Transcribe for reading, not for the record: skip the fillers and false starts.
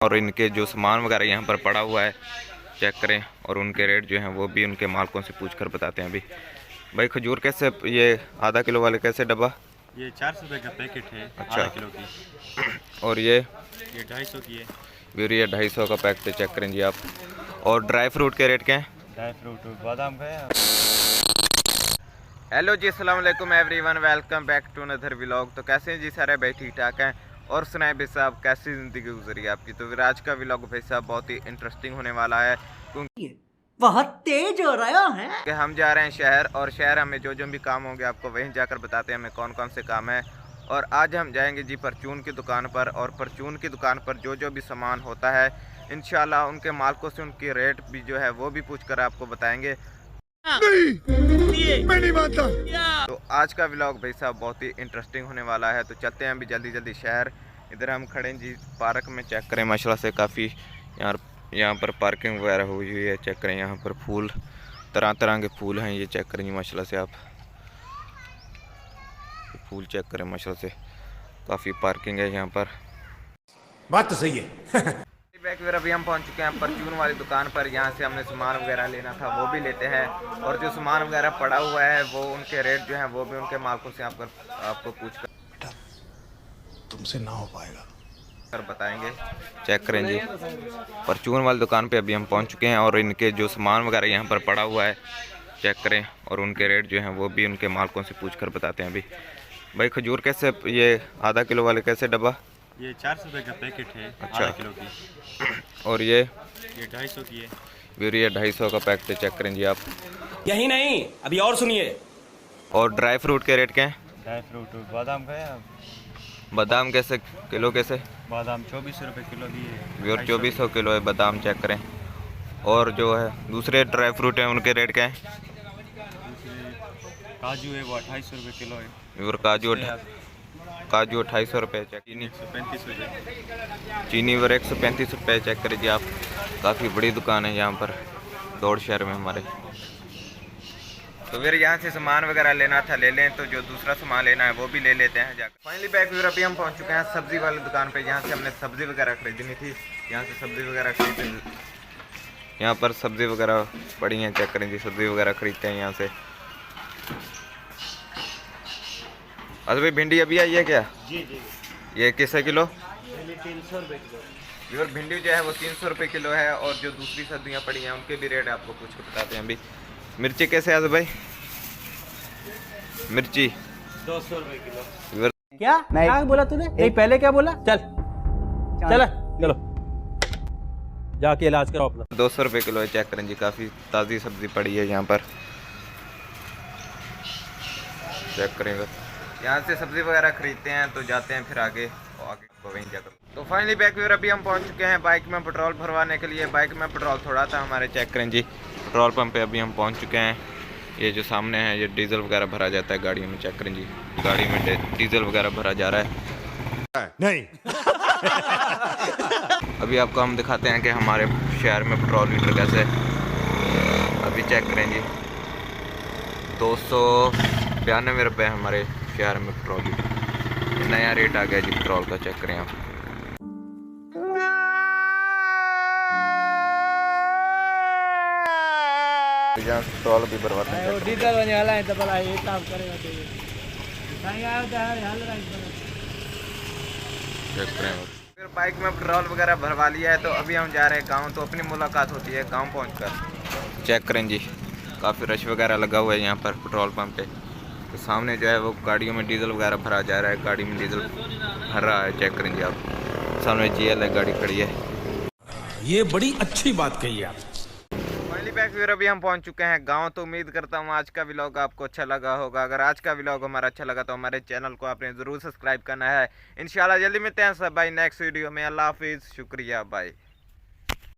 और इनके जो सामान वगैरह यहाँ पर पड़ा हुआ है चेक करें, और उनके रेट जो हैं वो भी उनके मालिकों से पूछ कर बताते हैं। अभी भाई खजूर कैसे, ये आधा किलो वाले कैसे डब्बा? ये 400 रुपये का पैकेट है। अच्छा, आधा किलो की। और ये 250 की है। फिर ये 250 का पैकेट है, चेक करें जी आप। और ड्राई फ्रूट के रेट क्या हैं? ड्राई फ्रूट बादाम का है। हेलो जी, अस्सलाम वालेकुम everyone, welcome back to another vlog. तो कैसे हैं जी सारे भाई? ठीक ठाक हैं। और सुनाए भाई साहब, कैसी ज़िंदगी गुजरी है आपकी? तो फिर आज का व्लॉग भाई साहब बहुत ही इंटरेस्टिंग होने वाला है, क्योंकि बहुत तेज हो रहा है कि हम जा रहे हैं शहर, और शहर हमें जो भी काम होंगे आपको वहीं जाकर बताते हैं हमें कौन कौन से काम है। और आज हम जाएंगे जी परचून की दुकान पर, और परचून की दुकान पर जो भी सामान होता है इंशाल्लाह उनके मालिकों से उनकी रेट भी जो है वो भी पूछ कर आपको बताएंगे। नहीं, मैं नहीं मानता। तो आज का व्लॉग भाई साहब बहुत ही इंटरेस्टिंग होने वाला है। तो चलते हैं अभी जल्दी शहर। इधर हम खड़े हैं जी पार्क में, चेक करें माशाल्लाह से काफ़ी यहाँ पर पार्किंग वगैरह हुई है। चेक करें यहाँ पर फूल, तरह तरह के फूल हैं, ये चेक करें जी माशाल्लाह से आप। फूल चेक करें माशाल्लाह से, काफ़ी पार्किंग है यहाँ पर। बात तो सही है। बैक फिर अभी हम पहुंच चुके हैं परचून वाली दुकान पर। यहाँ से हमने सामान वगैरह लेना था, वो भी लेते हैं। और जो सामान वगैरह पड़ा हुआ है वो उनके रेट जो हैं वो भी उनके मालिकों से आपको पूछ कर तुमसे ना हो पाएगा बताएंगे। चेक करें जी परचून वाली दुकान पे अभी हम पहुंच चुके हैं, और इनके जो सामान वगैरह यहाँ पर पड़ा हुआ है चेक करें, और उनके रेट जो हैं वो भी उनके मालिकों से पूछ कर बताते हैं। अभी भाई खजूर कैसे, ये आधा किलो वाले कैसे डब्बा? ये 400 रुपये का पैकेट है। अच्छा, आधा किलो की। और ये 250 की है। फिर ये 250 का पैकेट है, चेक करें जी आप। यही नहीं, अभी और सुनिए। और ड्राई फ्रूट के रेट क्या हैं? ड्राई फ्रूट बादाम का है। बादाम कैसे किलो कैसे? बादाम 2400 रुपये किलो भी है। और 2400 किलो है बादाम, चेक करें। और जो है दूसरे ड्राई फ्रूट हैं उनके रेट क्या हैं? दूसरे काजू है वो 2800 रुपये किलो है। और काजू 2800 रुपये, चेक। चीनी 135 रुपये। चीनी और 135 रुपये, चेक करिए आप। काफ़ी बड़ी दुकान है यहाँ पर दौड़ शहर में हमारे। तो फिर यहाँ से सामान वगैरह लेना था ले लें, तो जो दूसरा सामान लेना है वो भी ले लेते हैं जाकर। फाइनली बैक फिर अभी हम पहुँच चुके हैं सब्ज़ी वाली दुकान पे। यहाँ से हमने सब्ज़ी वगैरह खरीदनी थी, यहाँ से सब्ज़ी वगैरह खरीद, यहाँ पर सब्ज़ी वगैरह पड़ी हैं, चेक करें जी। सब्ज़ी वगैरह खरीदते हैं यहाँ से। अच्छा भाई भिंडी अभी आई है क्या? जी। ये कैसे किलो? 300 रुपये किलो। और भिंडी जो है वो 300 रुपये किलो है। और जो दूसरी सब्जियाँ पड़ी हैं उनके भी रेट आपको पूछ के बताते हैं अभी। मिर्ची कैसे है भाई? मिर्ची 200 रुपये किलो। क्या क्या बोला तूने? नहीं पहले क्या बोला? चलो जाके इलाज करो अपना। 200 रुपये किलो है, चेक करें जी। काफ़ी ताज़ी सब्ज़ी पड़ी है यहाँ पर, चेक करेंगे। यहाँ से सब्ज़ी वगैरह खरीदते हैं तो जाते हैं फिर आगे को वहीं जाकर। तो फाइनली बैक फिर अभी हम पहुँच चुके हैं बाइक में पेट्रोल भरवाने के लिए। बाइक में पेट्रोल थोड़ा था हमारे, चेक करें जी। पेट्रोल पंप पे अभी हम पहुँच चुके हैं। ये जो सामने है ये डीजल वगैरह भरा जाता है गाड़ियों में, चेक करें जी। गाड़ी में डीजल वगैरह भरा जा रहा है। नहीं। अभी आपको हम दिखाते हैं कि हमारे शहर में पेट्रोल लीटर कैसे है। अभी चेक करें जी 292 रुपये हमारे शहर में पेट्रोल लीटर। नया रेट आ गया जी पेट्रोल का, चेक करें आप। यहाँ पेट्रोल भी भरवाते हैं, डीजल होने वाला है तो भला ये काम करेगा। चेक करें आप। फिर बाइक में पेट्रोल वगैरह भरवा लिया है, तो अभी हम जा रहे हैं गाँव। तो अपनी मुलाकात होती है गाँव पहुँचकर। चेक करें जी काफ़ी रश वगैरह लगा हुआ है यहाँ पर पेट्रोल पंप पे। तो सामने जो है वो गाड़ियों में डीजल वगैरह भरा जा रहा है, गाड़ी में डीजल भर रहा है, चेक करें जी आप। सामने GL है, गाड़ी खड़ी है। ये बड़ी अच्छी बात कही आप। फाइनली बैक फिर अभी हम पहुंच चुके हैं गांव। तो उम्मीद करता हूं आज का व्लॉग आपको अच्छा लगा होगा। अगर आज का व्लॉग हमारा अच्छा लगा तो हमारे चैनल को आपने ज़रूर सब्सक्राइब करना है। इंशाल्लाह जल्दी मिलते हैं सब भाई नेक्स्ट वीडियो में। अल्लाह हाफिज़, शुक्रिया, बाय।